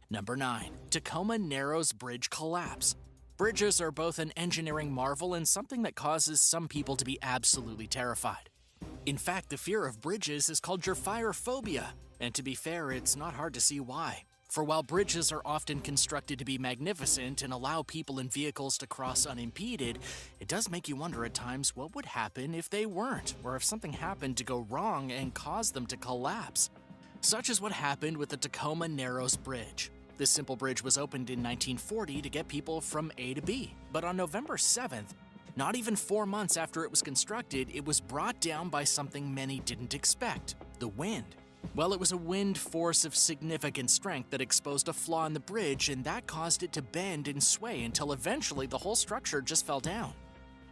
Number 9. Tacoma Narrows Bridge Collapse. Bridges are both an engineering marvel and something that causes some people to be absolutely terrified. In fact, the fear of bridges is called gyrophobia, and to be fair, it's not hard to see why. For while bridges are often constructed to be magnificent and allow people and vehicles to cross unimpeded, it does make you wonder at times what would happen if they weren't, or if something happened to go wrong and cause them to collapse. Such is what happened with the Tacoma Narrows Bridge. This simple bridge was opened in 1940 to get people from A to B, but on November 7th, not even 4 months after it was constructed, it was brought down by something many didn't expect: the wind. Well, it was a wind force of significant strength that exposed a flaw in the bridge, and that caused it to bend and sway until eventually the whole structure just fell down.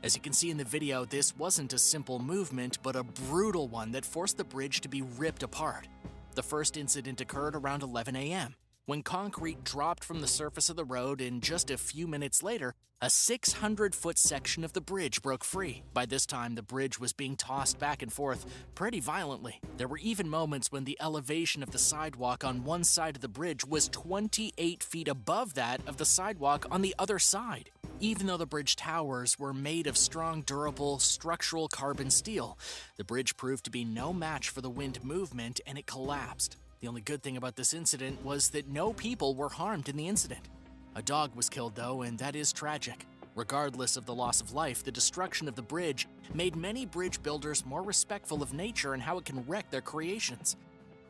As you can see in the video, this wasn't a simple movement, but a brutal one that forced the bridge to be ripped apart. The first incident occurred around 11 a.m. when concrete dropped from the surface of the road, and just a few minutes later, a 600-foot section of the bridge broke free. By this time, the bridge was being tossed back and forth pretty violently. There were even moments when the elevation of the sidewalk on one side of the bridge was 28 feet above that of the sidewalk on the other side. Even though the bridge towers were made of strong, durable, structural carbon steel, the bridge proved to be no match for the wind movement, and it collapsed. The only good thing about this incident was that no people were harmed in the incident. A dog was killed though, and that is tragic. Regardless of the loss of life, the destruction of the bridge made many bridge builders more respectful of nature and how it can wreck their creations.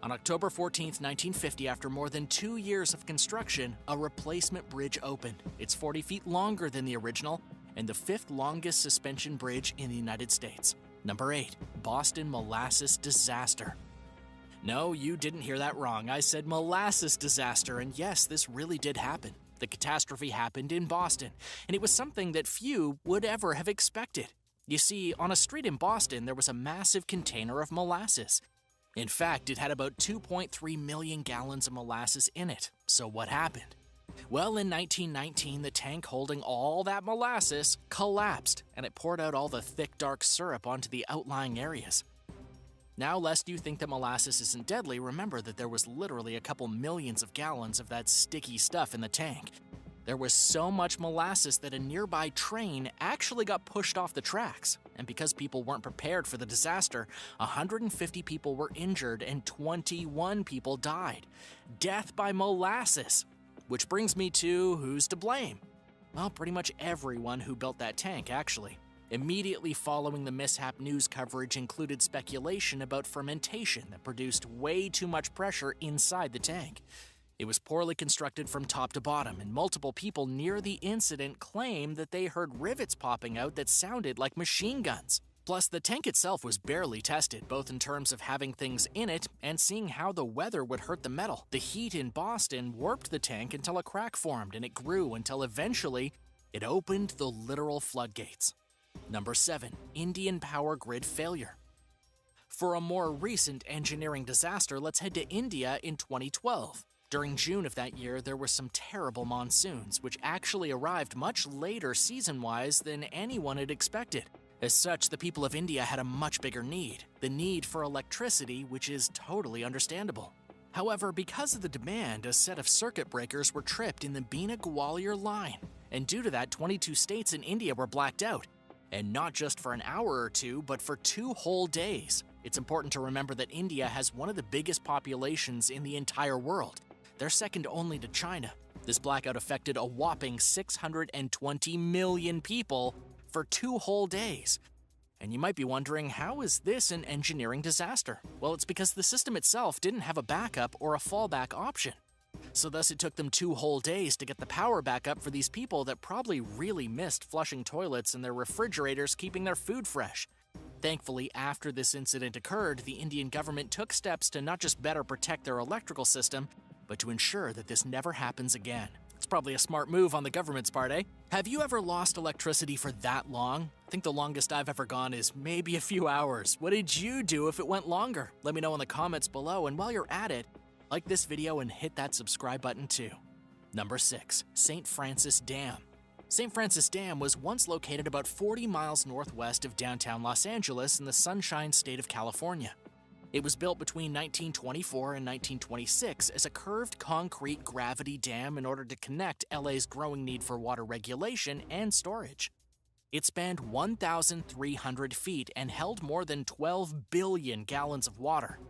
On October 14, 1950, after more than 2 years of construction, a replacement bridge opened. It's 40 feet longer than the original and the 5th longest suspension bridge in the United States. Number 8. Boston Molasses Disaster. No, you didn't hear that wrong. I said molasses disaster, and yes, this really did happen. The catastrophe happened in Boston, and it was something that few would ever have expected. You see, on a street in Boston, there was a massive container of molasses. In fact, it had about 2.3 million gallons of molasses in it. So what happened? Well, in 1919, the tank holding all that molasses collapsed, and it poured out all the thick, dark syrup onto the outlying areas. Now, lest you think that molasses isn't deadly, remember that there was literally a couple millions of gallons of that sticky stuff in the tank. There was so much molasses that a nearby train actually got pushed off the tracks. And because people weren't prepared for the disaster, 150 people were injured and 21 people died. Death by molasses. Which brings me to who's to blame? Well, pretty much everyone who built that tank, actually. Immediately following the mishap, news coverage included speculation about fermentation that produced way too much pressure inside the tank. It was poorly constructed from top to bottom, and multiple people near the incident claimed that they heard rivets popping out that sounded like machine guns. Plus, the tank itself was barely tested, both in terms of having things in it and seeing how the weather would hurt the metal. The heat in Boston warped the tank until a crack formed, and it grew until eventually it opened the literal floodgates. Number 7. Indian power grid failure. For a more recent engineering disaster, let's head to India in 2012. During June of that year, there were some terrible monsoons, which actually arrived much later season-wise than anyone had expected. As such, the people of India had a much bigger need, the need for electricity, which is totally understandable. However, because of the demand, a set of circuit breakers were tripped in the Bina-Gwalior line, and due to that, 22 states in India were blacked out. And not just for an hour or two, but for 2 whole days. It's important to remember that India has one of the biggest populations in the entire world. They're second only to China. This blackout affected a whopping 620 million people for 2 whole days. And you might be wondering, how is this an engineering disaster? Well, it's because the system itself didn't have a backup or a fallback option. So thus it took them 2 whole days to get the power back up for these people that probably really missed flushing toilets and their refrigerators keeping their food fresh. Thankfully, after this incident occurred, the Indian government took steps to not just better protect their electrical system, but to ensure that this never happens again. It's probably a smart move on the government's part, eh? Have you ever lost electricity for that long? I think the longest I've ever gone is maybe a few hours. What did you do if it went longer? Let me know in the comments below, and while you're at it, like this video and hit that subscribe button too. Number 6. St. Francis Dam. St. Francis Dam was once located about 40 miles northwest of downtown Los Angeles in the Sunshine State of California. It was built between 1924 and 1926 as a curved concrete gravity dam in order to connect LA's growing need for water regulation and storage. It spanned 1,300 feet and held more than 12 billion gallons of water.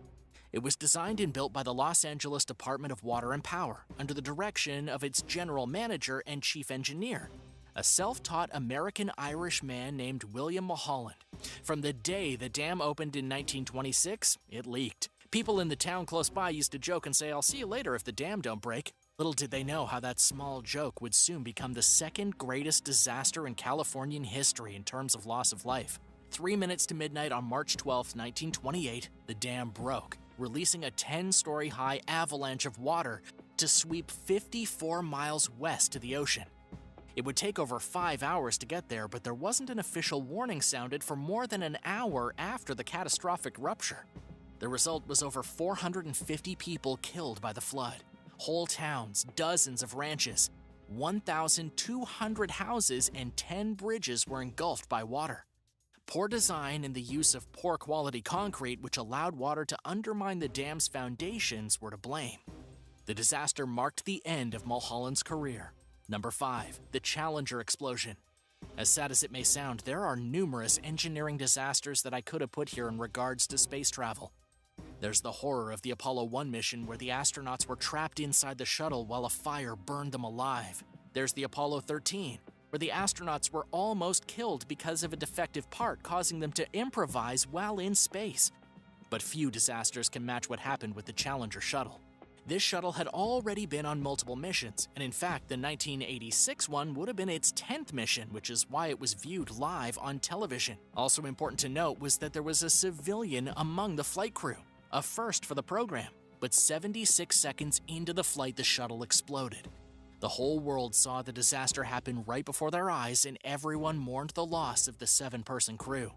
It was designed and built by the Los Angeles Department of Water and Power under the direction of its general manager and chief engineer, a self-taught American-Irish man named William Mulholland. From the day the dam opened in 1926, it leaked. People in the town close by used to joke and say, "I'll see you later if the dam don't break." Little did they know how that small joke would soon become the second greatest disaster in Californian history in terms of loss of life. 3 minutes to midnight on March 12, 1928, the dam broke, releasing a 10-story high avalanche of water to sweep 54 miles west to the ocean. It would take over 5 hours to get there, but there wasn't an official warning sounded for more than an hour after the catastrophic rupture. The result was over 450 people killed by the flood. Whole towns, dozens of ranches, 1,200 houses, and 10 bridges were engulfed by water. Poor design and the use of poor quality concrete, which allowed water to undermine the dam's foundations, were to blame. The disaster marked the end of Mulholland's career. Number 5. The Challenger explosion. As sad as it may sound, there are numerous engineering disasters that I could have put here in regards to space travel. There's the horror of the Apollo 1 mission where the astronauts were trapped inside the shuttle while a fire burned them alive. There's the Apollo 13, where the astronauts were almost killed because of a defective part causing them to improvise while in space. But few disasters can match what happened with the Challenger shuttle. This shuttle had already been on multiple missions, and in fact, the 1986 one would have been its 10th mission, which is why it was viewed live on television. Also important to note was that there was a civilian among the flight crew, a first for the program. But 76 seconds into the flight, the shuttle exploded. The whole world saw the disaster happen right before their eyes, and everyone mourned the loss of the 7-person crew.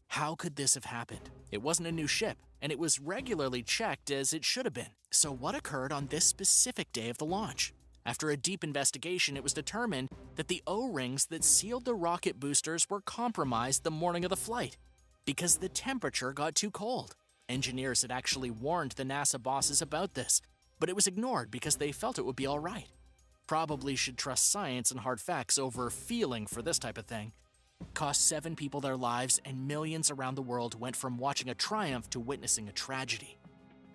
How could this have happened? It wasn't a new ship, and it was regularly checked as it should have been. So what occurred on this specific day of the launch? After a deep investigation, it was determined that the O-rings that sealed the rocket boosters were compromised the morning of the flight because the temperature got too cold. Engineers had actually warned the NASA bosses about this, but it was ignored because they felt it would be all right. Probably should trust science and hard facts over feeling for this type of thing. Cost 7 people their lives, and millions around the world went from watching a triumph to witnessing a tragedy.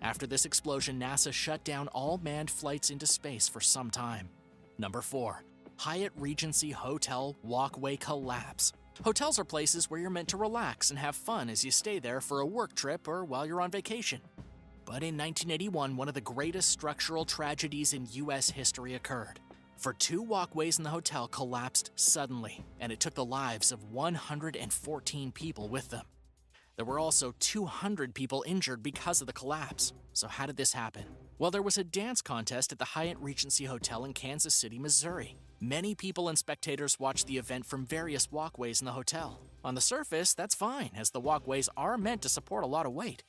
After this explosion, NASA shut down all manned flights into space for some time. Number 4. Hyatt Regency Hotel walkway collapse. Hotels are places where you're meant to relax and have fun as you stay there for a work trip or while you're on vacation. But in 1981, one of the greatest structural tragedies in U.S. history occurred. For 2 walkways in the hotel collapsed suddenly, and it took the lives of 114 people with them. There were also 200 people injured because of the collapse. So how did this happen? Well, there was a dance contest at the Hyatt Regency Hotel in Kansas City, Missouri. Many people and spectators watched the event from various walkways in the hotel. On the surface, that's fine, as the walkways are meant to support a lot of weight.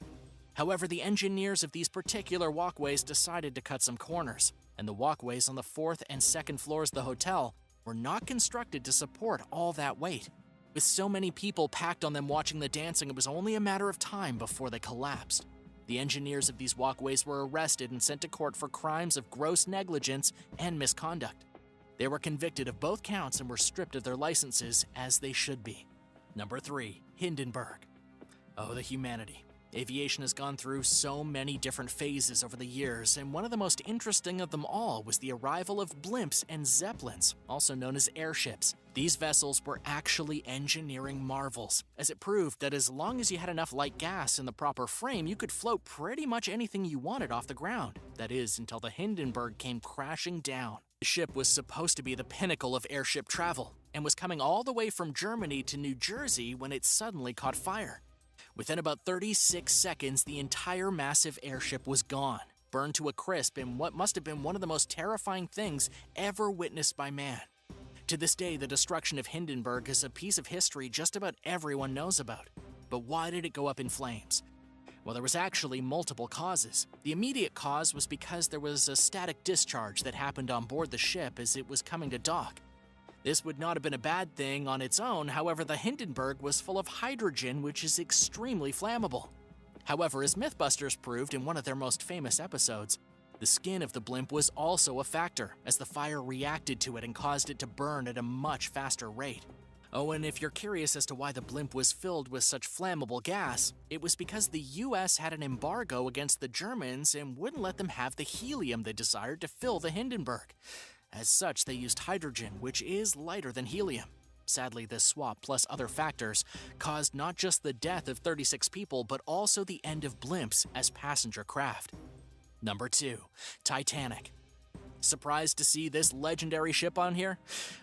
However, the engineers of these particular walkways decided to cut some corners, and the walkways on the 4th and 2nd floors of the hotel were not constructed to support all that weight. With so many people packed on them watching the dancing, it was only a matter of time before they collapsed. The engineers of these walkways were arrested and sent to court for crimes of gross negligence and misconduct. They were convicted of both counts and were stripped of their licenses, as they should be. Number 3. Hindenburg. Oh, the humanity. Aviation has gone through so many different phases over the years, and one of the most interesting of them all was the arrival of blimps and zeppelins, also known as airships. These vessels were actually engineering marvels, as it proved that as long as you had enough light gas in the proper frame, you could float pretty much anything you wanted off the ground. That is, until the Hindenburg came crashing down. The ship was supposed to be the pinnacle of airship travel, and was coming all the way from Germany to New Jersey when it suddenly caught fire. Within about 36 seconds, the entire massive airship was gone, burned to a crisp in what must have been one of the most terrifying things ever witnessed by man. To this day, the destruction of Hindenburg is a piece of history just about everyone knows about. But why did it go up in flames? Well, there was actually multiple causes. The immediate cause was because there was a static discharge that happened on board the ship as it was coming to dock. This would not have been a bad thing on its own, however, the Hindenburg was full of hydrogen, which is extremely flammable. However, as Mythbusters proved in one of their most famous episodes, the skin of the blimp was also a factor, as the fire reacted to it and caused it to burn at a much faster rate. Oh, and if you're curious as to why the blimp was filled with such flammable gas, it was because the US had an embargo against the Germans and wouldn't let them have the helium they desired to fill the Hindenburg. As such, they used hydrogen, which is lighter than helium. Sadly, this swap, plus other factors, caused not just the death of 36 people, but also the end of blimps as passenger craft. Number 2. Titanic. Surprised to see this legendary ship on here?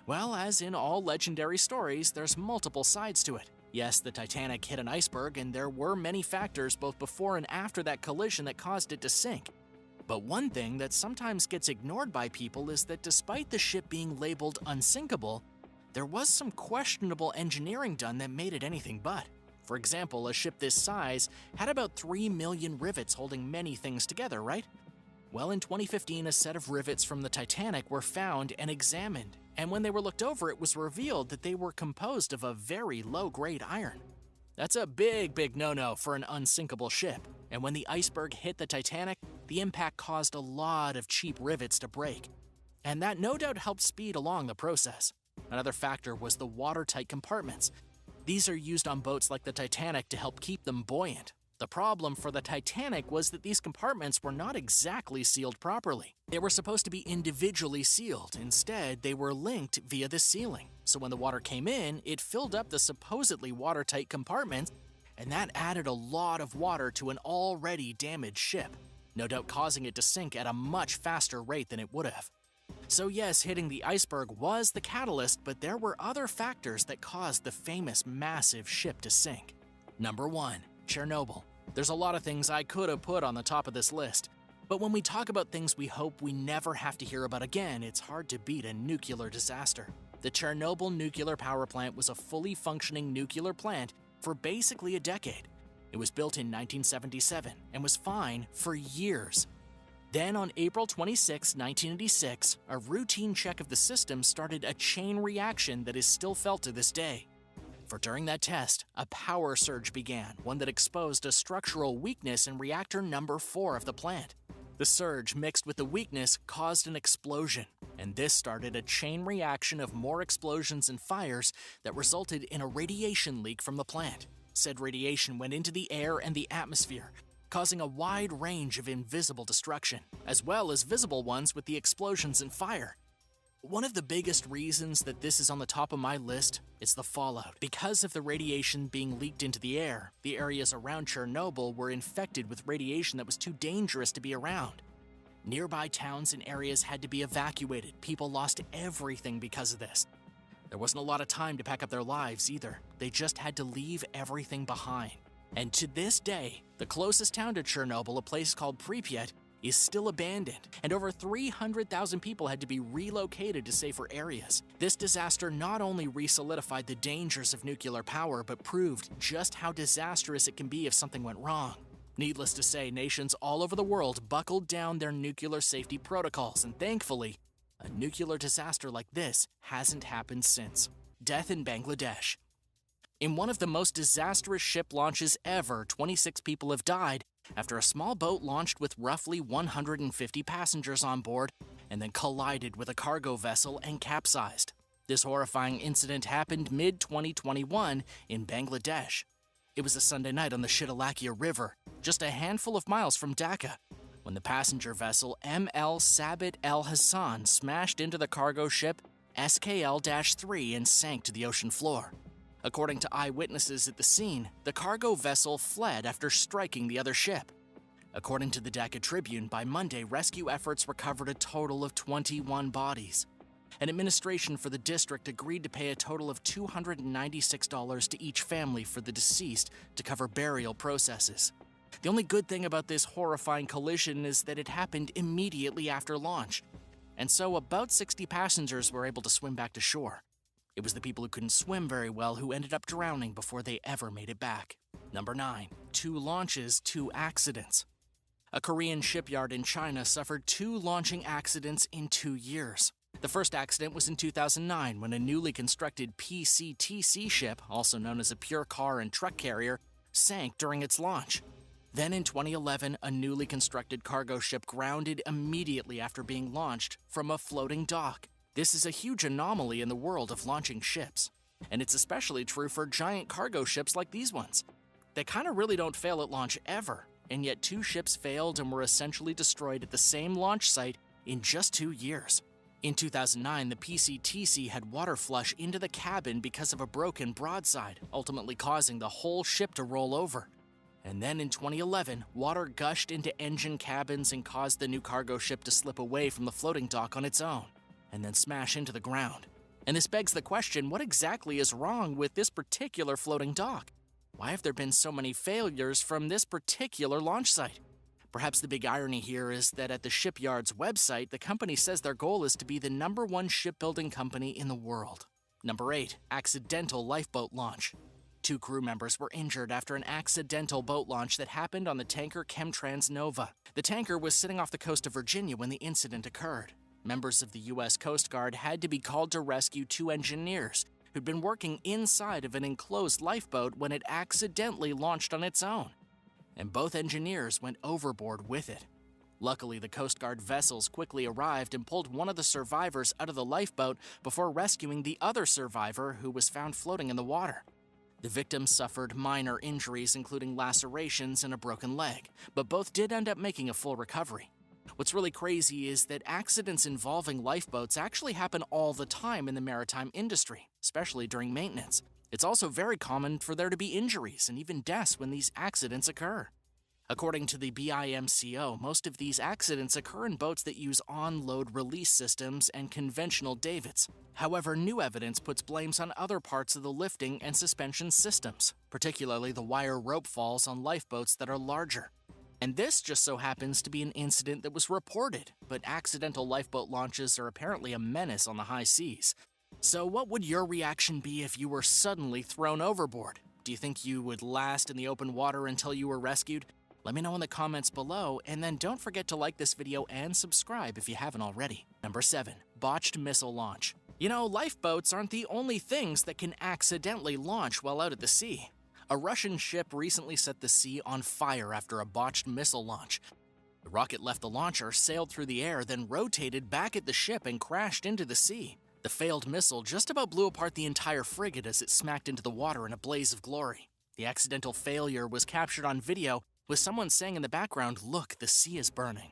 Well, as in all legendary stories, there's multiple sides to it. Yes, the Titanic hit an iceberg, and there were many factors both before and after that collision that caused it to sink. But one thing that sometimes gets ignored by people is that despite the ship being labeled unsinkable, there was some questionable engineering done that made it anything but. For example, a ship this size had about 3 million rivets holding many things together, right? Well, in 2015, a set of rivets from the Titanic were found and examined, and when they were looked over, it was revealed that they were composed of a very low-grade iron. That's a big no-no for an unsinkable ship, and when the iceberg hit the Titanic, the impact caused a lot of cheap rivets to break, and that no doubt helped speed along the process. Another factor was the watertight compartments. These are used on boats like the Titanic to help keep them buoyant. The problem for the Titanic was that these compartments were not exactly sealed properly. They were supposed to be individually sealed. Instead, they were linked via the ceiling. So when the water came in, it filled up the supposedly watertight compartments, and that added a lot of water to an already damaged ship, no doubt causing it to sink at a much faster rate than it would have. So yes, hitting the iceberg was the catalyst, but there were other factors that caused the famous massive ship to sink. Number 1. Chernobyl. There's a lot of things I could have put on the top of this list, but when we talk about things we hope we never have to hear about again, it's hard to beat a nuclear disaster. The Chernobyl nuclear power plant was a fully functioning nuclear plant for basically a decade. It was built in 1977 and was fine for years. Then on April 26, 1986, a routine check of the system started a chain reaction that is still felt to this day. For during that test, a power surge began, one that exposed a structural weakness in reactor number 4 of the plant. The surge mixed with the weakness caused an explosion, and this started a chain reaction of more explosions and fires that resulted in a radiation leak from the plant. Said radiation went into the air and the atmosphere, causing a wide range of invisible destruction, as well as visible ones with the explosions and fire. One of the biggest reasons that this is on the top of my list is the fallout. Because of the radiation being leaked into the air, the areas around Chernobyl were infected with radiation that was too dangerous to be around. Nearby towns and areas had to be evacuated. People lost everything because of this. There wasn't a lot of time to pack up their lives either. They just had to leave everything behind. And to this day, the closest town to Chernobyl, a place called Pripyat, is still abandoned, and over 300,000 people had to be relocated to safer areas. This disaster not only re-solidified the dangers of nuclear power, but proved just how disastrous it can be if something went wrong. Needless to say, nations all over the world buckled down their nuclear safety protocols, and thankfully, a nuclear disaster like this hasn't happened since. Death in Bangladesh. In one of the most disastrous ship launches ever, 26 people have died after a small boat launched with roughly 150 passengers on board and then collided with a cargo vessel and capsized. This horrifying incident happened mid-2021 in Bangladesh. It was a Sunday night on the Shitalakia River, just a handful of miles from Dhaka, when the passenger vessel ML Sabit El Hassan smashed into the cargo ship SKL-3 and sank to the ocean floor. According to eyewitnesses at the scene, the cargo vessel fled after striking the other ship. According to the Dhaka Tribune, by Monday, rescue efforts recovered a total of 21 bodies. An administration for the district agreed to pay a total of $296 to each family for the deceased to cover burial processes. The only good thing about this horrifying collision is that it happened immediately after launch, and so about 60 passengers were able to swim back to shore. It was the people who couldn't swim very well who ended up drowning before they ever made it back. Number 9. 2 launches, 2 accidents. A Korean shipyard in China suffered 2 launching accidents in 2 years. The first accident was in 2009 when a newly constructed PCTC ship, also known as a pure car and truck carrier, sank during its launch. Then in 2011, a newly constructed cargo ship grounded immediately after being launched from a floating dock. This is a huge anomaly in the world of launching ships. And it's especially true for giant cargo ships like these ones. They kind of really don't fail at launch ever, and yet 2 ships failed and were essentially destroyed at the same launch site in just 2 years. In 2009, the PCTC had water flush into the cabin because of a broken broadside, ultimately causing the whole ship to roll over. And then in 2011, water gushed into engine cabins and caused the new cargo ship to slip away from the floating dock on its own, and then smash into the ground. And this begs the question, what exactly is wrong with this particular floating dock? Why have there been so many failures from this particular launch site? Perhaps the big irony here is that at the shipyard's website, the company says their goal is to be the #1 shipbuilding company in the world. Number 8, accidental lifeboat launch. 2 crew members were injured after an accidental boat launch that happened on the tanker Chemtrans Nova. The tanker was sitting off the coast of Virginia when the incident occurred. Members of the U.S. Coast Guard had to be called to rescue 2 engineers who'd been working inside of an enclosed lifeboat when it accidentally launched on its own. And both engineers went overboard with it. Luckily, the Coast Guard vessels quickly arrived and pulled one of the survivors out of the lifeboat before rescuing the other survivor who was found floating in the water. The victims suffered minor injuries, including lacerations and a broken leg, but both did end up making a full recovery. What's really crazy is that accidents involving lifeboats actually happen all the time in the maritime industry, especially during maintenance. It's also very common for there to be injuries and even deaths when these accidents occur. According to the BIMCO, most of these accidents occur in boats that use on-load release systems and conventional davits. However, new evidence puts blames on other parts of the lifting and suspension systems, particularly the wire rope falls on lifeboats that are larger. And this just so happens to be an incident that was reported, but accidental lifeboat launches are apparently a menace on the high seas. So what would your reaction be if you were suddenly thrown overboard? Do you think you would last in the open water until you were rescued? Let me know in the comments below, and then don't forget to like this video and subscribe if you haven't already. Number 7, botched missile launch. You know, lifeboats aren't the only things that can accidentally launch while out at the sea. A Russian ship recently set the sea on fire after a botched missile launch. The rocket left the launcher, sailed through the air, then rotated back at the ship and crashed into the sea. The failed missile just about blew apart the entire frigate as it smacked into the water in a blaze of glory. The accidental failure was captured on video, with someone saying in the background, "Look, the sea is burning."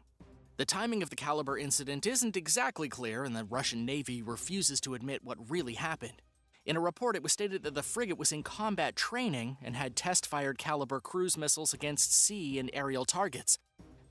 The timing of the caliber incident isn't exactly clear, and the Russian Navy refuses to admit what really happened. In a report, it was stated that the frigate was in combat training and had test-fired caliber cruise missiles against sea and aerial targets.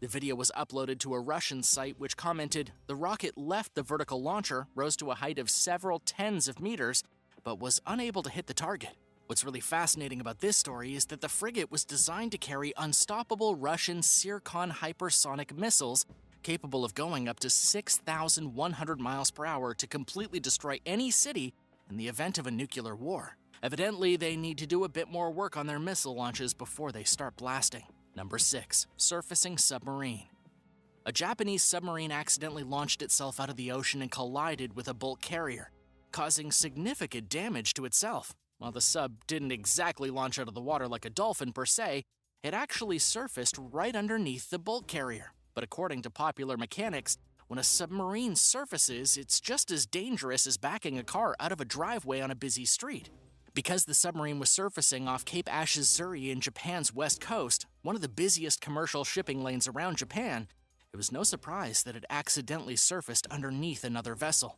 The video was uploaded to a Russian site which commented, "The rocket left the vertical launcher, rose to a height of several tens of meters, but was unable to hit the target." What's really fascinating about this story is that the frigate was designed to carry unstoppable Russian Zircon hypersonic missiles capable of going up to 6,100 miles per hour to completely destroy any city in the event of a nuclear war. Evidently, they need to do a bit more work on their missile launches before they start blasting. Number 6, surfacing submarine. A Japanese submarine accidentally launched itself out of the ocean and collided with a bulk carrier, causing significant damage to itself. While the sub didn't exactly launch out of the water like a dolphin per se, it actually surfaced right underneath the bulk carrier. But according to popular mechanics, when a submarine surfaces, it's just as dangerous as backing a car out of a driveway on a busy street. Because the submarine was surfacing off Cape Ashizuri in Japan's west coast, one of the busiest commercial shipping lanes around Japan, it was no surprise that it accidentally surfaced underneath another vessel.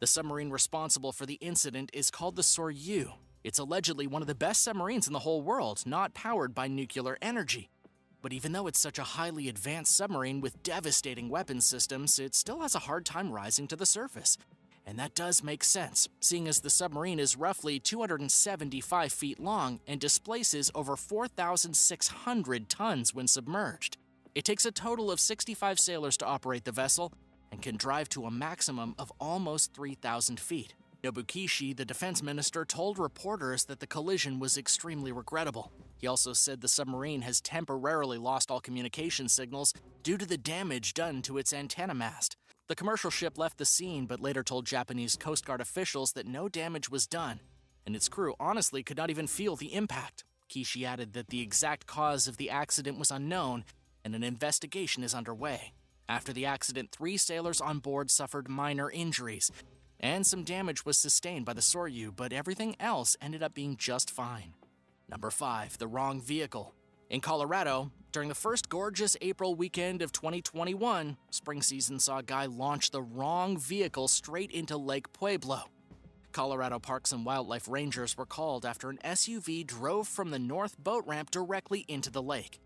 The submarine responsible for the incident is called the Soryu. It's allegedly one of the best submarines in the whole world, not powered by nuclear energy. But even though it's such a highly advanced submarine with devastating weapons systems, it still has a hard time rising to the surface. And that does make sense, seeing as the submarine is roughly 275 feet long and displaces over 4,600 tons when submerged. It takes a total of 65 sailors to operate the vessel and can drive to a maximum of almost 3,000 feet. Nobukishi, the defense minister, told reporters that the collision was extremely regrettable. He also said the submarine has temporarily lost all communication signals due to the damage done to its antenna mast. The commercial ship left the scene but later told Japanese Coast Guard officials that no damage was done, and its crew honestly could not even feel the impact. Kishi added that the exact cause of the accident was unknown and an investigation is underway. After the accident, 3 sailors on board suffered minor injuries, and some damage was sustained by the Soryu, but everything else ended up being just fine. Number 5. The wrong vehicle. In Colorado, during the first gorgeous April weekend of 2021, spring season saw a guy launch the wrong vehicle straight into Lake Pueblo. Colorado Parks and Wildlife Rangers were called after an SUV drove from the north boat ramp directly into the lake.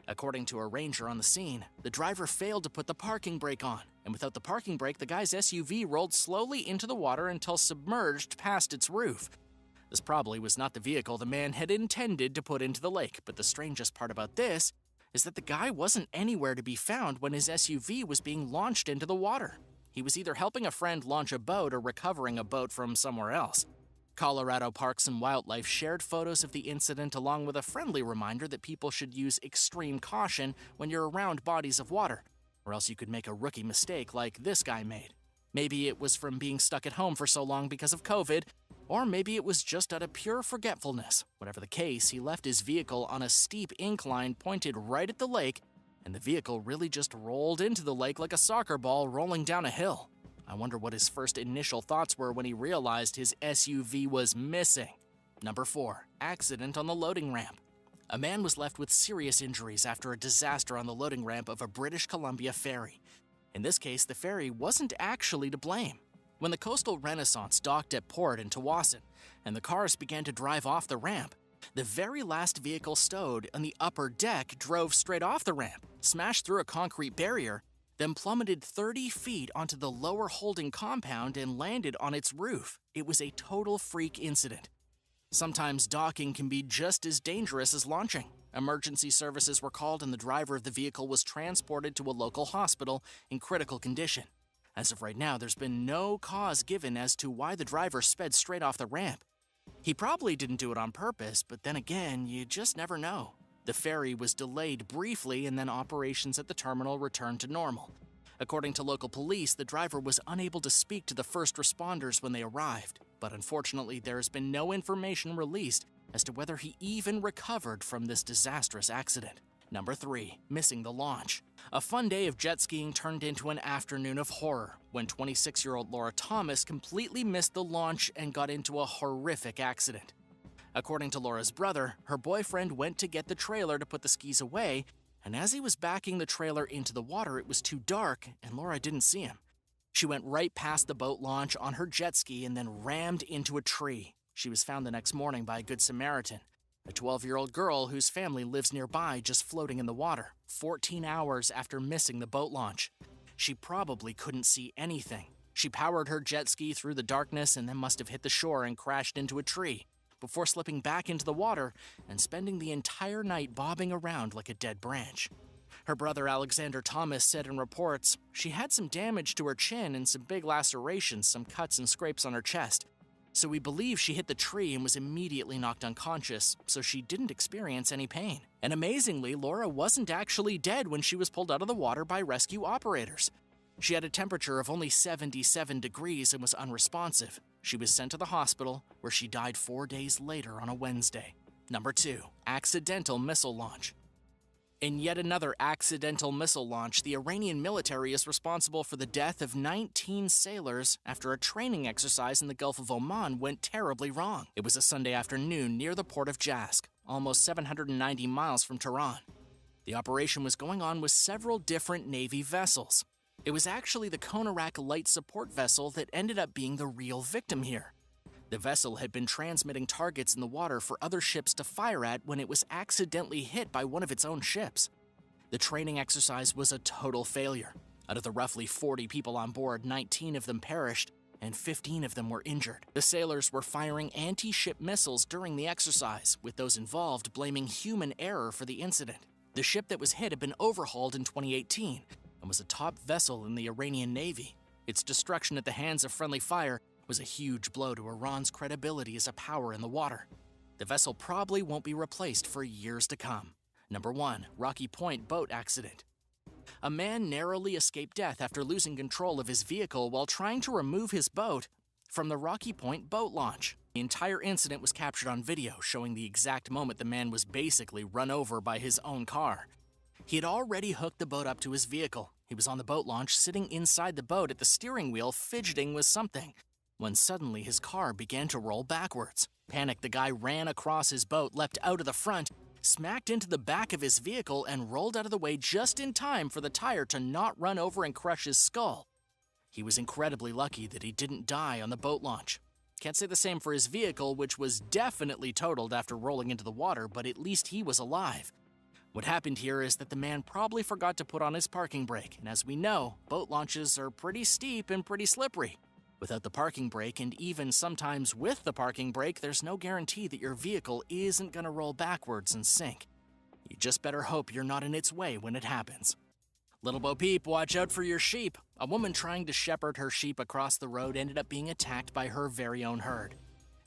According to a ranger on the scene, the driver failed to put the parking brake on, and without the parking brake, the guy's SUV rolled slowly into the water until submerged past its roof. This probably was not the vehicle the man had intended to put into the lake, but the strangest part about this is that the guy wasn't anywhere to be found when his SUV was being launched into the water. He was either helping a friend launch a boat or recovering a boat from somewhere else. Colorado Parks and Wildlife shared photos of the incident along with a friendly reminder that people should use extreme caution when you're around bodies of water, or else you could make a rookie mistake like this guy made. Maybe it was from being stuck at home for so long because of COVID, or maybe it was just out of pure forgetfulness. Whatever the case, he left his vehicle on a steep incline pointed right at the lake, and the vehicle really just rolled into the lake like a soccer ball rolling down a hill. I wonder what his first initial thoughts were when he realized his SUV was missing. Number 4. Accident on the loading ramp. A man was left with serious injuries after a disaster on the loading ramp of a British Columbia ferry. In this case, the ferry wasn't actually to blame. When the Coastal Renaissance docked at port in Tawasin, and the cars began to drive off the ramp, the very last vehicle stowed on the upper deck drove straight off the ramp, smashed through a concrete barrier, then plummeted 30 feet onto the lower holding compound and landed on its roof. It was a total freak incident. Sometimes docking can be just as dangerous as launching. Emergency services were called and the driver of the vehicle was transported to a local hospital in critical condition. As of right now, there's been no cause given as to why the driver sped straight off the ramp. He probably didn't do it on purpose, but then again, you just never know. The ferry was delayed briefly and then operations at the terminal returned to normal. According to local police, the driver was unable to speak to the first responders when they arrived, but unfortunately there has been no information released as to whether he even recovered from this disastrous accident. Number 3. Missing the launch. A fun day of jet skiing turned into an afternoon of horror when 26-year-old Laura Thomas completely missed the launch and got into a horrific accident. According to Laura's brother, her boyfriend went to get the trailer to put the skis away, and as he was backing the trailer into the water, it was too dark and Laura didn't see him. She went right past the boat launch on her jet ski and then rammed into a tree. She was found the next morning by a Good Samaritan, a 12-year-old girl whose family lives nearby, just floating in the water, 14 hours after missing the boat launch. She probably couldn't see anything. She powered her jet ski through the darkness and then must have hit the shore and crashed into a tree, before slipping back into the water and spending the entire night bobbing around like a dead branch. Her brother Alexander Thomas said in reports she had some damage to her chin and some big lacerations, some cuts and scrapes on her chest. So we believe she hit the tree and was immediately knocked unconscious, so she didn't experience any pain. And amazingly, Laura wasn't actually dead when she was pulled out of the water by rescue operators. She had a temperature of only 77 degrees and was unresponsive. She was sent to the hospital, where she died 4 days later on a Wednesday. Number 2. Accidental missile launch. In yet another accidental missile launch, the Iranian military is responsible for the death of 19 sailors after a training exercise in the Gulf of Oman went terribly wrong. It was a Sunday afternoon near the port of Jask, almost 790 miles from Tehran. The operation was going on with several different Navy vessels. It was actually the Konarak light support vessel that ended up being the real victim here. The vessel had been transmitting targets in the water for other ships to fire at when it was accidentally hit by one of its own ships. The training exercise was a total failure. Out of the roughly 40 people on board, 19 of them perished, and 15 of them were injured. The sailors were firing anti-ship missiles during the exercise, with those involved blaming human error for the incident. The ship that was hit had been overhauled in 2018 and was a top vessel in the Iranian Navy. Its destruction at the hands of friendly fire was a huge blow to Iran's credibility as a power in the water. The vessel probably won't be replaced for years to come. Number 1. Rocky Point boat accident. A man narrowly escaped death after losing control of his vehicle while trying to remove his boat from the Rocky Point boat launch. The entire incident was captured on video, showing the exact moment the man was basically run over by his own car. He had already hooked the boat up to his vehicle. He was on the boat launch, sitting inside the boat at the steering wheel, fidgeting with something, when suddenly his car began to roll backwards. Panicked, the guy ran across his boat, leapt out of the front, smacked into the back of his vehicle, and rolled out of the way just in time for the tire to not run over and crush his skull. He was incredibly lucky that he didn't die on the boat launch. Can't say the same for his vehicle, which was definitely totaled after rolling into the water, but at least he was alive. What happened here is that the man probably forgot to put on his parking brake, and as we know, boat launches are pretty steep and pretty slippery. Without the parking brake, and even sometimes with the parking brake, there's no guarantee that your vehicle isn't going to roll backwards and sink. You just better hope you're not in its way when it happens. Little Bo Peep, watch out for your sheep. A woman trying to shepherd her sheep across the road ended up being attacked by her very own herd.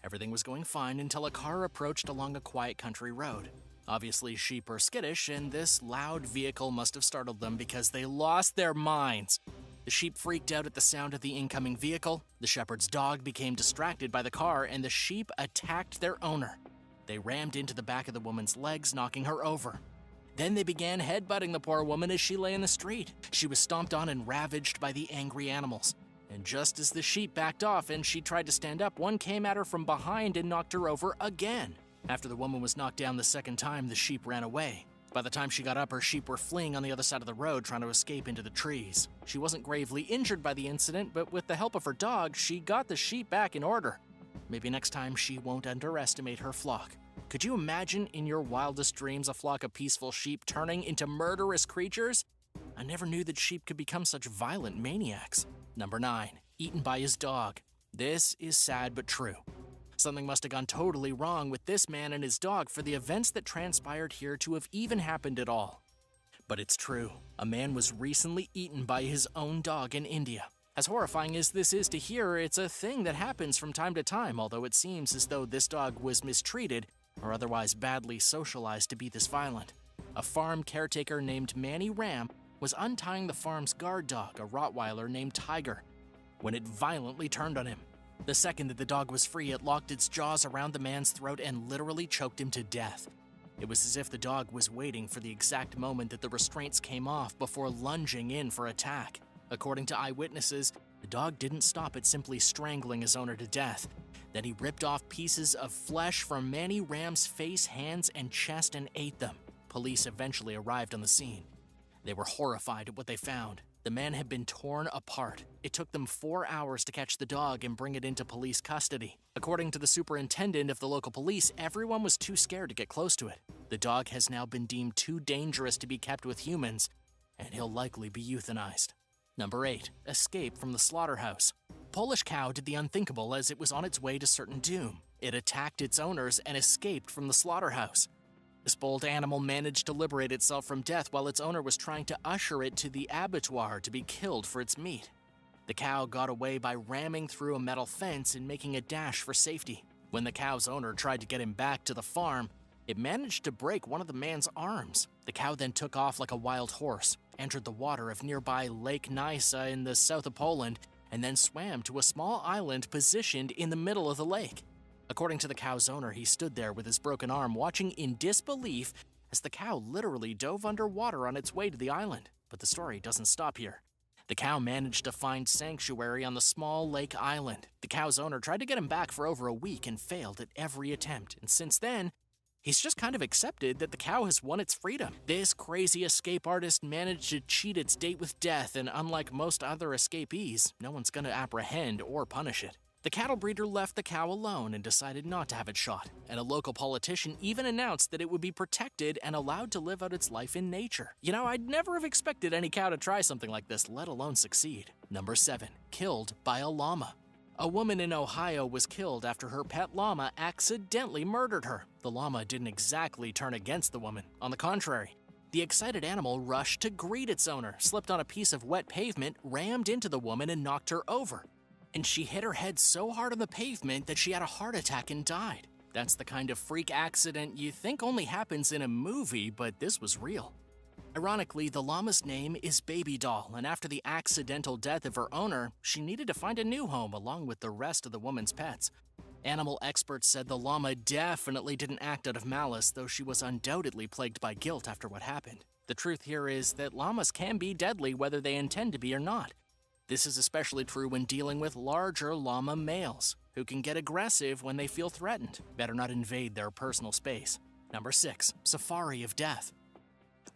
Everything was going fine until a car approached along a quiet country road. Obviously, sheep are skittish, and this loud vehicle must have startled them because they lost their minds. The sheep freaked out at the sound of the incoming vehicle, the shepherd's dog became distracted by the car, and the sheep attacked their owner. They rammed into the back of the woman's legs, knocking her over. Then they began headbutting the poor woman as she lay in the street. She was stomped on and ravaged by the angry animals. And just as the sheep backed off and she tried to stand up, one came at her from behind and knocked her over again. After the woman was knocked down the second time, the sheep ran away. By the time she got up, her sheep were fleeing on the other side of the road, trying to escape into the trees. She wasn't gravely injured by the incident, but with the help of her dog, she got the sheep back in order. Maybe next time she won't underestimate her flock. Could you imagine in your wildest dreams a flock of peaceful sheep turning into murderous creatures? I never knew that sheep could become such violent maniacs. Number 9. Eaten by his dog. This is sad but true. Something must have gone totally wrong with this man and his dog for the events that transpired here to have even happened at all. But it's true. A man was recently eaten by his own dog in India. As horrifying as this is to hear, it's a thing that happens from time to time, although it seems as though this dog was mistreated or otherwise badly socialized to be this violent. A farm caretaker named Manny Ram was untying the farm's guard dog, a Rottweiler named Tiger, when it violently turned on him. The second that the dog was free, it locked its jaws around the man's throat and literally choked him to death. It was as if the dog was waiting for the exact moment that the restraints came off before lunging in for attack. According to eyewitnesses, the dog didn't stop at simply strangling his owner to death. Then he ripped off pieces of flesh from Manny Ram's face, hands, and chest and ate them. Police eventually arrived on the scene. They were horrified at what they found. The man had been torn apart. It took them 4 hours to catch the dog and bring it into police custody. According to the superintendent of the local police, everyone was too scared to get close to it. The dog has now been deemed too dangerous to be kept with humans, and he'll likely be euthanized. Number 8. Escape from the slaughterhouse. Polish cow did the unthinkable as it was on its way to certain doom. It attacked its owners and escaped from the slaughterhouse. This bold animal managed to liberate itself from death while its owner was trying to usher it to the abattoir to be killed for its meat. The cow got away by ramming through a metal fence and making a dash for safety. When the cow's owner tried to get him back to the farm, it managed to break one of the man's arms. The cow then took off like a wild horse, entered the water of nearby Lake Nysa in the south of Poland, and then swam to a small island positioned in the middle of the lake. According to the cow's owner, he stood there with his broken arm, watching in disbelief as the cow literally dove underwater on its way to the island. But the story doesn't stop here. The cow managed to find sanctuary on the small lake island. The cow's owner tried to get him back for over a week and failed at every attempt, and since then, he's just kind of accepted that the cow has won its freedom. This crazy escape artist managed to cheat its date with death, and unlike most other escapees, no one's going to apprehend or punish it. The cattle breeder left the cow alone and decided not to have it shot, and a local politician even announced that it would be protected and allowed to live out its life in nature. You know, I'd never have expected any cow to try something like this, let alone succeed. Number 7. Killed by a llama. A woman in Ohio was killed after her pet llama accidentally murdered her. The llama didn't exactly turn against the woman. On the contrary, the excited animal rushed to greet its owner, slipped on a piece of wet pavement, rammed into the woman, and knocked her over. And she hit her head so hard on the pavement that she had a heart attack and died. That's the kind of freak accident you think only happens in a movie, but this was real. Ironically, the llama's name is Baby Doll, and after the accidental death of her owner, she needed to find a new home along with the rest of the woman's pets. Animal experts said the llama definitely didn't act out of malice, though she was undoubtedly plagued by guilt after what happened. The truth here is that llamas can be deadly whether they intend to be or not. This is especially true when dealing with larger llama males, who can get aggressive when they feel threatened. Better not invade their personal space. Number 6. Safari of Death.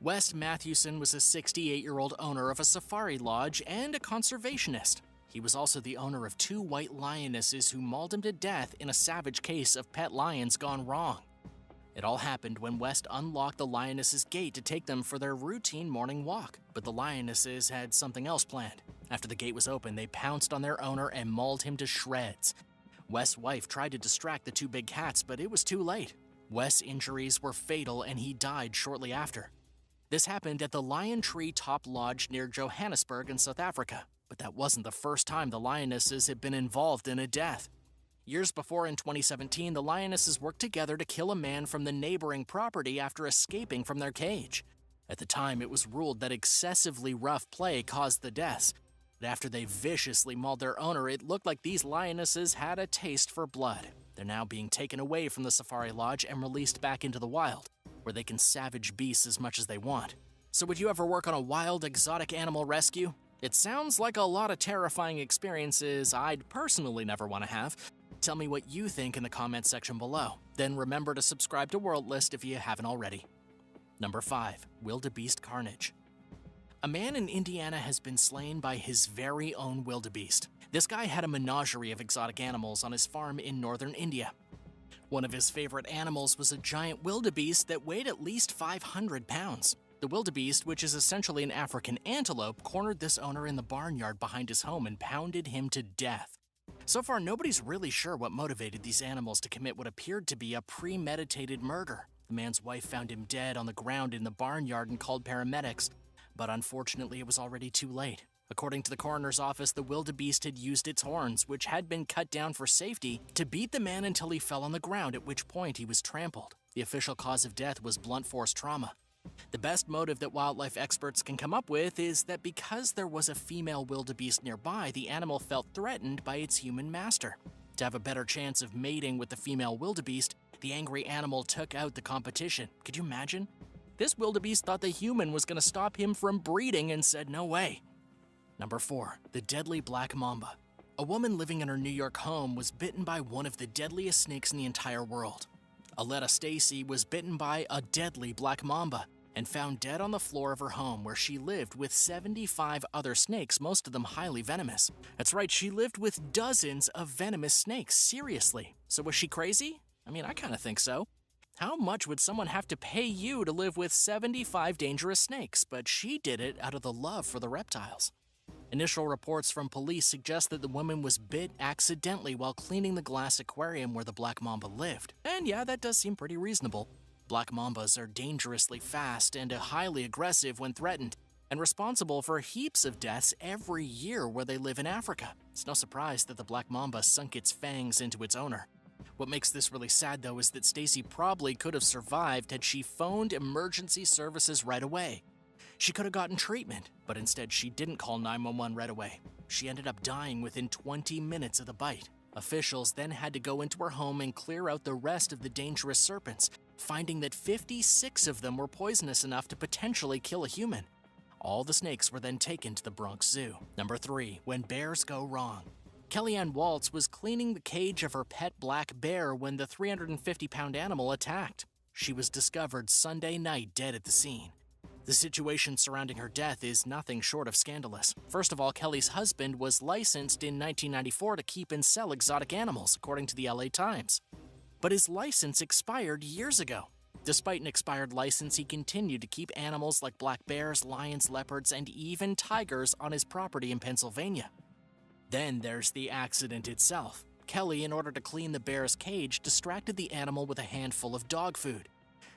Wes Matthewson was a 68-year-old owner of a safari lodge and a conservationist. He was also the owner of 2 white lionesses who mauled him to death in a savage case of pet lions gone wrong. It all happened when West unlocked the lionesses' gate to take them for their routine morning walk, but the lionesses had something else planned. After the gate was open, they pounced on their owner and mauled him to shreds. Wes' wife tried to distract the 2 big cats, but it was too late. Wes' injuries were fatal and he died shortly after. This happened at the Lion Tree Top Lodge near Johannesburg in South Africa, but that wasn't the first time the lionesses had been involved in a death. Years before, in 2017, the lionesses worked together to kill a man from the neighboring property after escaping from their cage. At the time, it was ruled that excessively rough play caused the deaths, but after they viciously mauled their owner, it looked like these lionesses had a taste for blood. They're now being taken away from the safari lodge and released back into the wild, where they can savage beasts as much as they want. So would you ever work on a wild, exotic animal rescue? It sounds like a lot of terrifying experiences I'd personally never want to have. Tell me what you think in the comments section below. Then remember to subscribe to World List if you haven't already. Number 5. Wildebeest Carnage. A man in Indiana has been slain by his very own wildebeest. This guy had a menagerie of exotic animals on his farm in northern India. One of his favorite animals was a giant wildebeest that weighed at least 500 pounds. The wildebeest, which is essentially an African antelope, cornered this owner in the barnyard behind his home and pounded him to death. So far, nobody's really sure what motivated these animals to commit what appeared to be a premeditated murder. The man's wife found him dead on the ground in the barnyard and called paramedics, but unfortunately it was already too late. According to the coroner's office, the wildebeest had used its horns, which had been cut down for safety, to beat the man until he fell on the ground, at which point he was trampled. The official cause of death was blunt force trauma. The best motive that wildlife experts can come up with is that because there was a female wildebeest nearby, the animal felt threatened by its human master. To have a better chance of mating with the female wildebeest, the angry animal took out the competition. Could you imagine? This wildebeest thought the human was going to stop him from breeding and said no way. Number 4. The Deadly Black Mamba. A woman living in her New York home was bitten by one of the deadliest snakes in the entire world. Aletta Stacy was bitten by a deadly black mamba and found dead on the floor of her home where she lived with 75 other snakes, most of them highly venomous. That's right, she lived with dozens of venomous snakes, seriously. So was she crazy? I mean, I kind of think so. How much would someone have to pay you to live with 75 dangerous snakes? But she did it out of the love for the reptiles. Initial reports from police suggest that the woman was bit accidentally while cleaning the glass aquarium where the black mamba lived. And yeah, that does seem pretty reasonable. Black mambas are dangerously fast and highly aggressive when threatened, and responsible for heaps of deaths every year where they live in Africa. It's no surprise that the black mamba sunk its fangs into its owner. What makes this really sad, though, is that Stacy probably could have survived had she phoned emergency services right away. She could have gotten treatment, but instead she didn't call 911 right away. She ended up dying within 20 minutes of the bite. Officials then had to go into her home and clear out the rest of the dangerous serpents, finding that 56 of them were poisonous enough to potentially kill a human. All the snakes were then taken to the Bronx Zoo. Number 3. When bears go wrong. Kellyanne Waltz was cleaning the cage of her pet black bear when the 350-pound animal attacked. She was discovered Sunday night dead at the scene. The situation surrounding her death is nothing short of scandalous. First of all, Kelly's husband was licensed in 1994 to keep and sell exotic animals, according to the LA Times. But his license expired years ago. Despite an expired license, he continued to keep animals like black bears, lions, leopards, and even tigers on his property in Pennsylvania. Then there's the accident itself. Kelly, in order to clean the bear's cage, distracted the animal with a handful of dog food.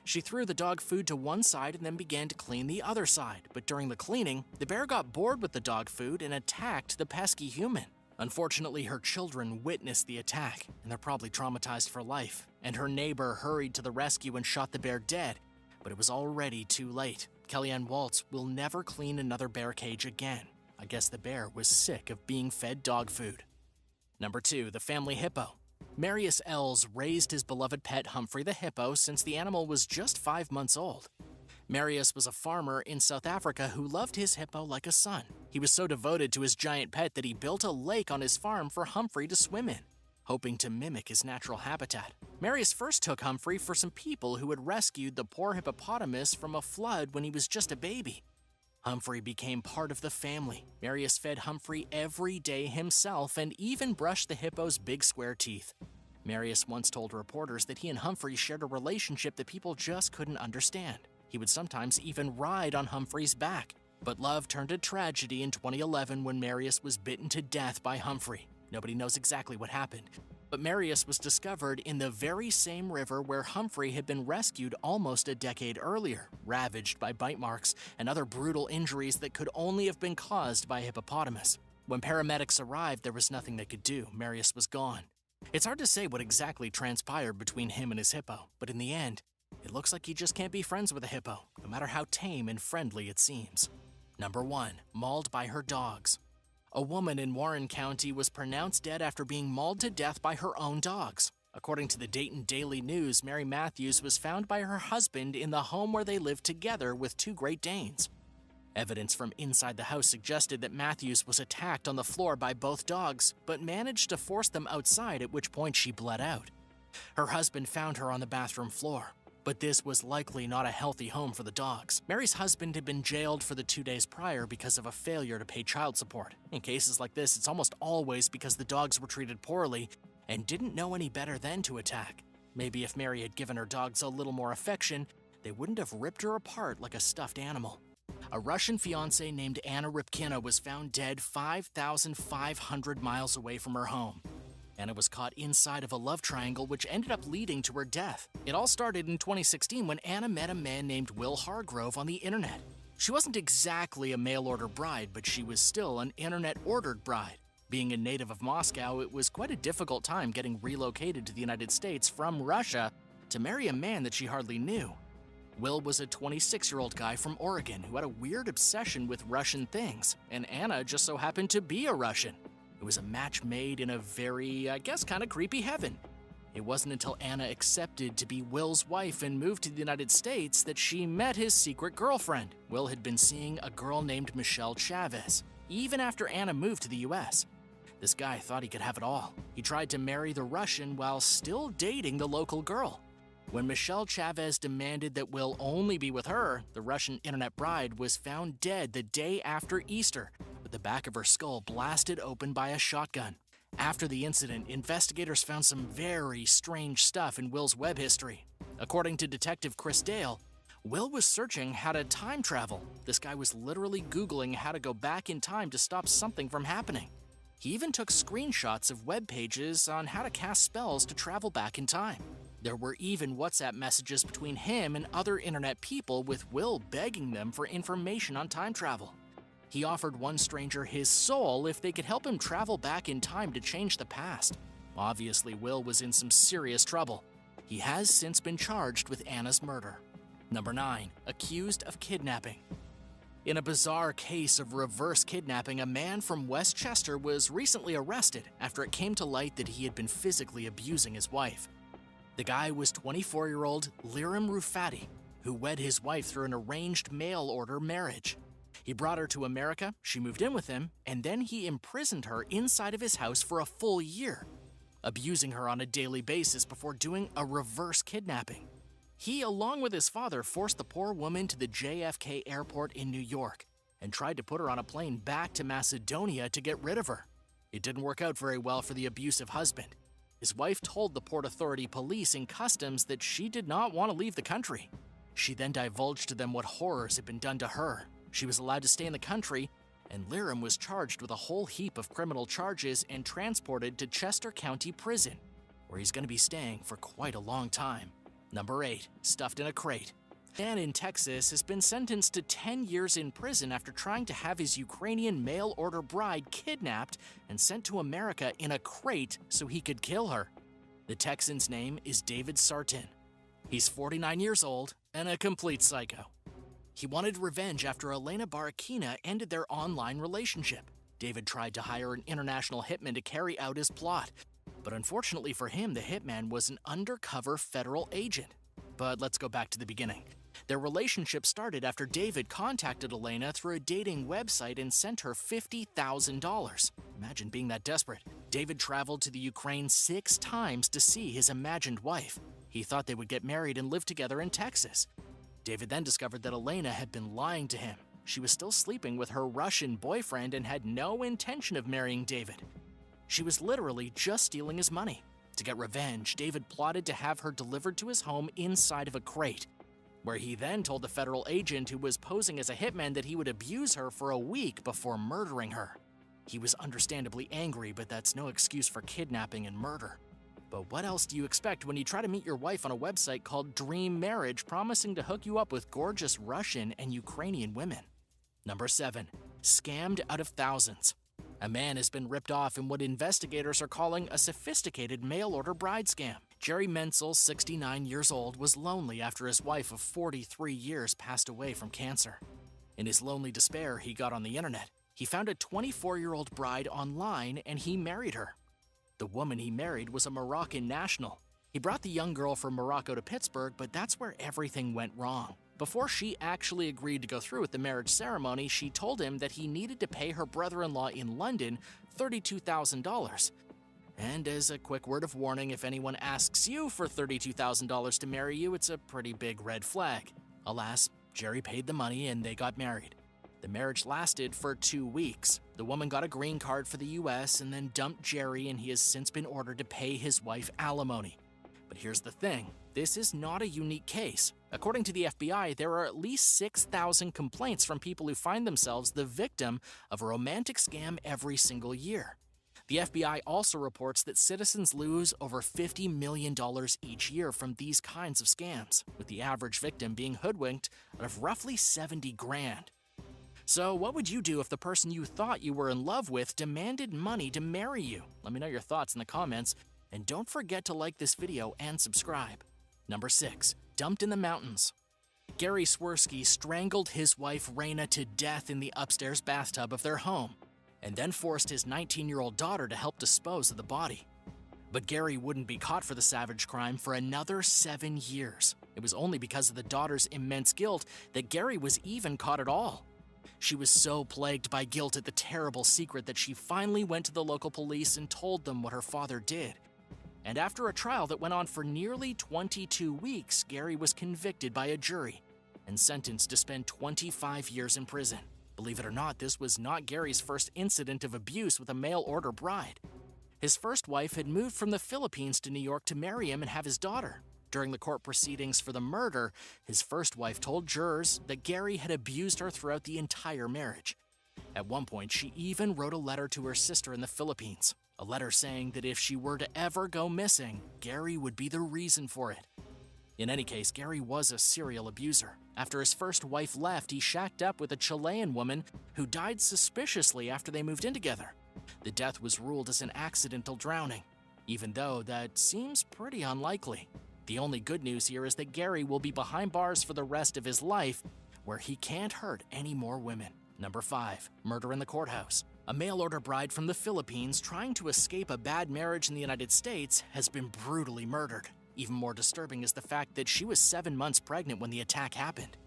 She threw the dog food to one side and then began to clean the other side, but during the cleaning, the bear got bored with the dog food and attacked the pesky human. Unfortunately, her children witnessed the attack, and they're probably traumatized for life, and her neighbor hurried to the rescue and shot the bear dead, but it was already too late. Kellyanne Waltz will never clean another bear cage again. I guess the bear was sick of being fed dog food. Number 2, the family hippo. Marius Els raised his beloved pet Humphrey the hippo since the animal was just 5 months old. Marius was a farmer in South Africa who loved his hippo like a son. He was so devoted to his giant pet that he built a lake on his farm for Humphrey to swim in, hoping to mimic his natural habitat. Marius first took Humphrey for some people who had rescued the poor hippopotamus from a flood when he was just a baby. Humphrey became part of the family. Marius fed Humphrey every day himself and even brushed the hippo's big square teeth. Marius once told reporters that he and Humphrey shared a relationship that people just couldn't understand. He would sometimes even ride on Humphrey's back. But love turned to tragedy in 2011 when Marius was bitten to death by Humphrey. Nobody knows exactly what happened, but Marius was discovered in the very same river where Humphrey had been rescued almost a decade earlier, ravaged by bite marks and other brutal injuries that could only have been caused by a hippopotamus. When paramedics arrived, there was nothing they could do. Marius was gone. It's hard to say what exactly transpired between him and his hippo, but in the end, it looks like you just can't be friends with a hippo, no matter how tame and friendly it seems. Number 1. Mauled by her dogs. A woman in Warren County was pronounced dead after being mauled to death by her own dogs. According to the Dayton Daily News, Mary Matthews was found by her husband in the home where they lived together with 2 Great Danes. Evidence from inside the house suggested that Matthews was attacked on the floor by both dogs, but managed to force them outside, at which point she bled out. Her husband found her on the bathroom floor, but this was likely not a healthy home for the dogs. Mary's husband had been jailed for the 2 days prior because of a failure to pay child support. In cases like this, it's almost always because the dogs were treated poorly and didn't know any better than to attack. Maybe if Mary had given her dogs a little more affection, they wouldn't have ripped her apart like a stuffed animal. A Russian fiancée named Anna Rybkina was found dead 5,500 miles away from her home. Anna was caught inside of a love triangle which ended up leading to her death. It all started in 2016 when Anna met a man named Will Hargrove on the internet. She wasn't exactly a mail-order bride, but she was still an internet-ordered bride. Being a native of Moscow, it was quite a difficult time getting relocated to the United States from Russia to marry a man that she hardly knew. Will was a 26-year-old guy from Oregon who had a weird obsession with Russian things, and Anna just so happened to be a Russian. It was a match made in a very, I guess, kind of creepy heaven. It wasn't until Anna accepted to be Will's wife and moved to the United States that she met his secret girlfriend. Will had been seeing a girl named Michelle Chavez, even after Anna moved to the US. This guy thought he could have it all. He tried to marry the Russian while still dating the local girl. When Michelle Chavez demanded that Will only be with her, the Russian internet bride was found dead the day after Easter, with the back of her skull blasted open by a shotgun. After the incident, investigators found some very strange stuff in Will's web history. According to Detective Chris Dale, Will was searching how to time travel. This guy was literally Googling how to go back in time to stop something from happening. He even took screenshots of web pages on how to cast spells to travel back in time. There were even WhatsApp messages between him and other internet people, with Will begging them for information on time travel. He offered one stranger his soul if they could help him travel back in time to change the past. Obviously, Will was in some serious trouble. He has since been charged with Anna's murder. Number 9. Accused of kidnapping. In a bizarre case of reverse kidnapping, a man from Westchester was recently arrested after it came to light that he had been physically abusing his wife. The guy was 24-year-old Liram Rufati, who wed his wife through an arranged mail-order marriage. He brought her to America, she moved in with him, and then he imprisoned her inside of his house for a full year, abusing her on a daily basis before doing a reverse kidnapping. He, along with his father, forced the poor woman to the JFK airport in New York and tried to put her on a plane back to Macedonia to get rid of her. It didn't work out very well for the abusive husband. His wife told the Port Authority police and customs that she did not want to leave the country. She then divulged to them what horrors had been done to her. She was allowed to stay in the country, and Liram was charged with a whole heap of criminal charges and transported to Chester County Prison, where he's going to be staying for quite a long time. Number 8. Stuffed in a crate. A man in Texas has been sentenced to 10 years in prison after trying to have his Ukrainian mail-order bride kidnapped and sent to America in a crate so he could kill her. The Texan's name is David Sartin. He's 49 years old and a complete psycho. He wanted revenge after Elena Barakina ended their online relationship. David tried to hire an international hitman to carry out his plot, But unfortunately for him, the hitman was an undercover federal agent. But let's go back to the beginning. Their relationship started after David contacted Elena through a dating website and sent her $50,000. Imagine being that desperate. David traveled to the Ukraine 6 times to see his imagined wife. He thought they would get married and live together in Texas. David then discovered that Elena had been lying to him. She was still sleeping with her Russian boyfriend and had no intention of marrying David. She was literally just stealing his money. To get revenge, David plotted to have her delivered to his home inside of a crate, where he then told the federal agent who was posing as a hitman that he would abuse her for a week before murdering her. He was understandably angry, but that's no excuse for kidnapping and murder. But what else do you expect when you try to meet your wife on a website called Dream Marriage, promising to hook you up with gorgeous Russian and Ukrainian women? Number 7. Scammed out of thousands. A man has been ripped off in what investigators are calling a sophisticated mail-order bride scam. Jerry Menzel, 69 years old, was lonely after his wife of 43 years passed away from cancer. In his lonely despair, he got on the internet. He found a 24-year-old bride online and he married her. The woman he married was a Moroccan national. He brought the young girl from Morocco to Pittsburgh, but that's where everything went wrong. Before she actually agreed to go through with the marriage ceremony, she told him that he needed to pay her brother-in-law in London $32,000. And as a quick word of warning, if anyone asks you for $32,000 to marry you, it's a pretty big red flag. Alas, Jerry paid the money and they got married. The marriage lasted for 2 weeks. The woman got a green card for the US and then dumped Jerry, and he has since been ordered to pay his wife alimony. But here's the thing, this is not a unique case. According to the FBI, there are at least 6,000 complaints from people who find themselves the victim of a romantic scam every single year. The FBI also reports that citizens lose over $50 million each year from these kinds of scams, with the average victim being hoodwinked out of roughly 70 grand. So what would you do if the person you thought you were in love with demanded money to marry you? Let me know your thoughts in the comments, and don't forget to like this video and subscribe. Number 6. Dumped in the mountains. Gary Swirsky strangled his wife Raina to death in the upstairs bathtub of their home, and then forced his 19-year-old daughter to help dispose of the body. But Gary wouldn't be caught for the savage crime for another 7 years. It was only because of the daughter's immense guilt that Gary was even caught at all. She was so plagued by guilt at the terrible secret that she finally went to the local police and told them what her father did. And after a trial that went on for nearly 22 weeks, Gary was convicted by a jury and sentenced to spend 25 years in prison. Believe it or not, this was not Gary's first incident of abuse with a mail-order bride. His first wife had moved from the Philippines to New York to marry him and have his daughter. During the court proceedings for the murder, his first wife told jurors that Gary had abused her throughout the entire marriage. At one point, she even wrote a letter to her sister in the Philippines, a letter saying that if she were to ever go missing, Gary would be the reason for it. In any case, Gary was a serial abuser. After his first wife left, he shacked up with a Chilean woman who died suspiciously after they moved in together. The death was ruled as an accidental drowning, even though that seems pretty unlikely. The only good news here is that Gary will be behind bars for the rest of his life, where he can't hurt any more women. Number 5. Murder in the courthouse. A mail-order bride from the Philippines trying to escape a bad marriage in the United States has been brutally murdered. Even more disturbing is the fact that she was 7 months pregnant when the attack happened.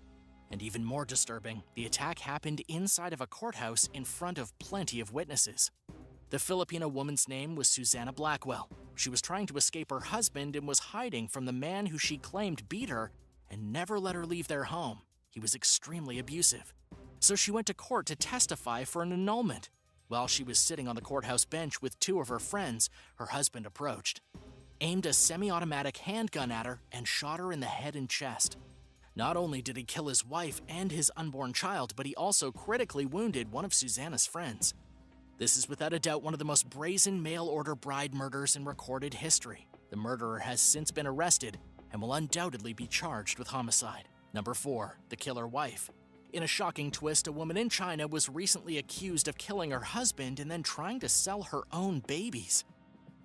And even more disturbing, the attack happened inside of a courthouse in front of plenty of witnesses. The Filipino woman's name was Susanna Blackwell. She was trying to escape her husband and was hiding from the man who she claimed beat her and never let her leave their home. He was extremely abusive. So she went to court to testify for an annulment. While she was sitting on the courthouse bench with 2 of her friends, her husband approached, aimed a semi-automatic handgun at her, and shot her in the head and chest. Not only did he kill his wife and his unborn child, but he also critically wounded one of Susanna's friends. This is without a doubt one of the most brazen mail-order bride murders in recorded history. The murderer has since been arrested and will undoubtedly be charged with homicide. Number 4. The killer wife. In a shocking twist, a woman in China was recently accused of killing her husband and then trying to sell her own babies.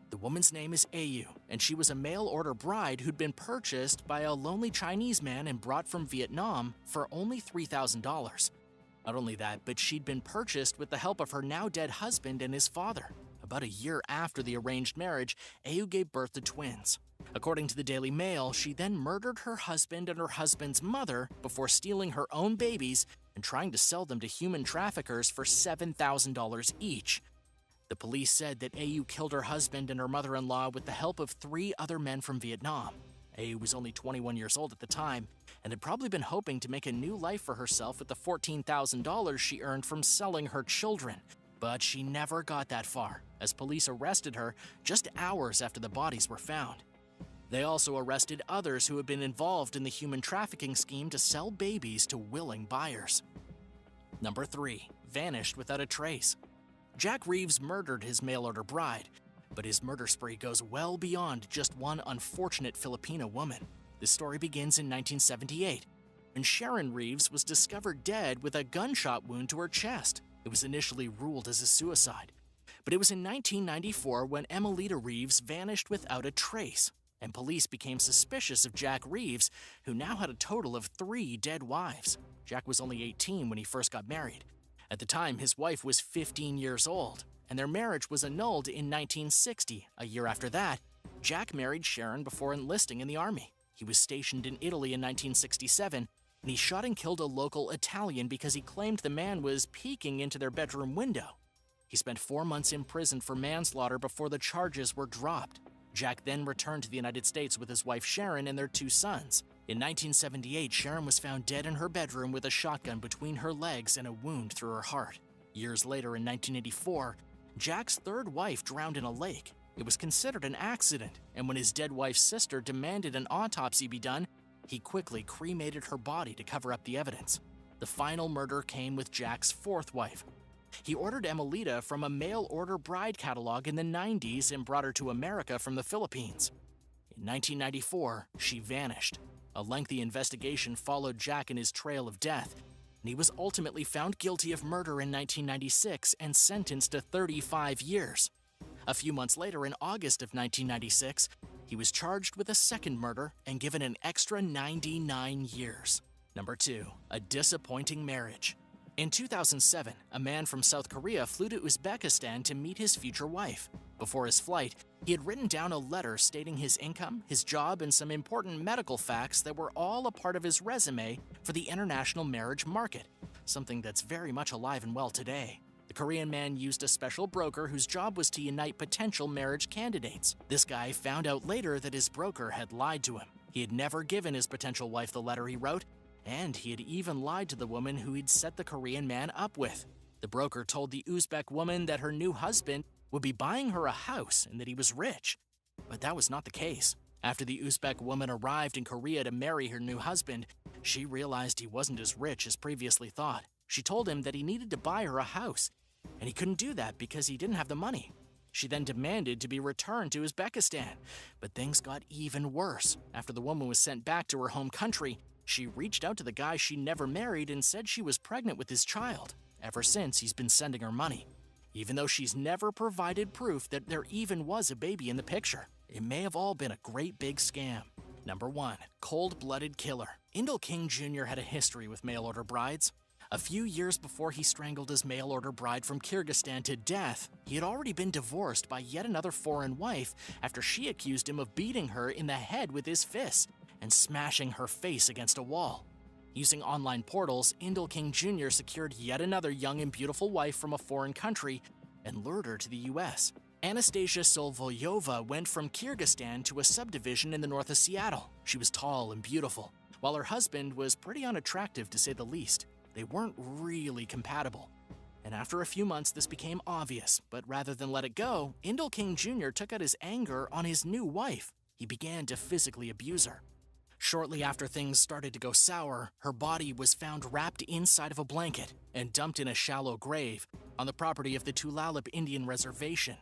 The woman's name is Ayu, and she was a mail-order bride who'd been purchased by a lonely Chinese man and brought from Vietnam for only $3,000. Not only that, but she'd been purchased with the help of her now-dead husband and his father. About a year after the arranged marriage, Ayu gave birth to twins. According to the Daily Mail, she then murdered her husband and her husband's mother before stealing her own babies and trying to sell them to human traffickers for $7,000 each. The police said that Ayu killed her husband and her mother-in-law with the help of 3 other men from Vietnam. Ayu was only 21 years old at the time and had probably been hoping to make a new life for herself with the $14,000 she earned from selling her children. But she never got that far, as police arrested her just hours after the bodies were found. They also arrested others who had been involved in the human trafficking scheme to sell babies to willing buyers. Number 3. Vanished without a trace. Jack Reeves murdered his mail-order bride, but his murder spree goes well beyond just one unfortunate Filipino woman. The story begins in 1978, when Sharon Reeves was discovered dead with a gunshot wound to her chest. It was initially ruled as a suicide, but it was in 1994 when Emelita Reeves vanished without a trace, and police became suspicious of Jack Reeves, who now had a total of 3 dead wives. Jack was only 18 when he first got married. At the time, his wife was 15 years old, and their marriage was annulled in 1960. A year after that, Jack married Sharon before enlisting in the army. He was stationed in Italy in 1967, and he shot and killed a local Italian because he claimed the man was peeking into their bedroom window. He spent 4 months in prison for manslaughter before the charges were dropped. Jack then returned to the United States with his wife Sharon and their 2 sons. In 1978, Sharon was found dead in her bedroom with a shotgun between her legs and a wound through her heart. Years later, in 1984, Jack's 3rd wife drowned in a lake. It was considered an accident, and when his dead wife's sister demanded an autopsy be done, he quickly cremated her body to cover up the evidence. The final murder came with Jack's 4th wife. He ordered Emelita from a mail-order bride catalog in the 90s and brought her to America from the Philippines. In 1994, she vanished. A lengthy investigation followed Jack in his trail of death, and he was ultimately found guilty of murder in 1996 and sentenced to 35 years. A few months later, in August of 1996, he was charged with a 2nd murder and given an extra 99 years. Number 2. A disappointing marriage. In 2007, a man from South Korea flew to Uzbekistan to meet his future wife. Before his flight, he had written down a letter stating his income, his job, and some important medical facts that were all a part of his resume for the international marriage market, something that's very much alive and well today. The Korean man used a special broker whose job was to unite potential marriage candidates. This guy found out later that his broker had lied to him. He had never given his potential wife the letter he wrote, and he had even lied to the woman who he'd set the Korean man up with. The broker told the Uzbek woman that her new husband would be buying her a house and that he was rich. But that was not the case. After the Uzbek woman arrived in Korea to marry her new husband, she realized he wasn't as rich as previously thought. She told him that he needed to buy her a house, and he couldn't do that because he didn't have the money. She then demanded to be returned to Uzbekistan, but things got even worse. After the woman was sent back to her home country, she reached out to the guy she never married and said she was pregnant with his child. Ever since, he's been sending her money, even though she's never provided proof that there even was a baby in the picture. It may have all been a great big scam. Number 1. Cold-blooded killer. Indel King Jr. had a history with mail-order brides. A few years before he strangled his mail-order bride from Kyrgyzstan to death, he had already been divorced by yet another foreign wife after she accused him of beating her in the head with his fists and smashing her face against a wall. Using online portals, Indel King Jr. secured yet another young and beautiful wife from a foreign country and lured her to the U.S. Anastasia Solvoyova went from Kyrgyzstan to a subdivision in the north of Seattle. She was tall and beautiful, while her husband was pretty unattractive to say the least. They weren't really compatible. And after a few months, this became obvious, but rather than let it go, Indel King Jr. took out his anger on his new wife. He began to physically abuse her. Shortly after things started to go sour, her body was found wrapped inside of a blanket and dumped in a shallow grave on the property of the Tulalip Indian Reservation.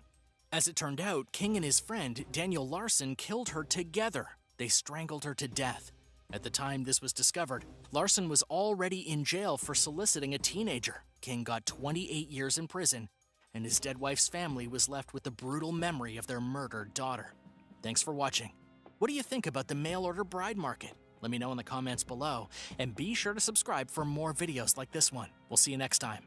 As it turned out, King and his friend, Daniel Larson, killed her together. They strangled her to death. At the time this was discovered, Larson was already in jail for soliciting a teenager. King got 28 years in prison, and his dead wife's family was left with the brutal memory of their murdered daughter. Thanks for watching. What do you think about the mail-order bride market? Let me know in the comments below, and be sure to subscribe for more videos like this one. We'll see you next time.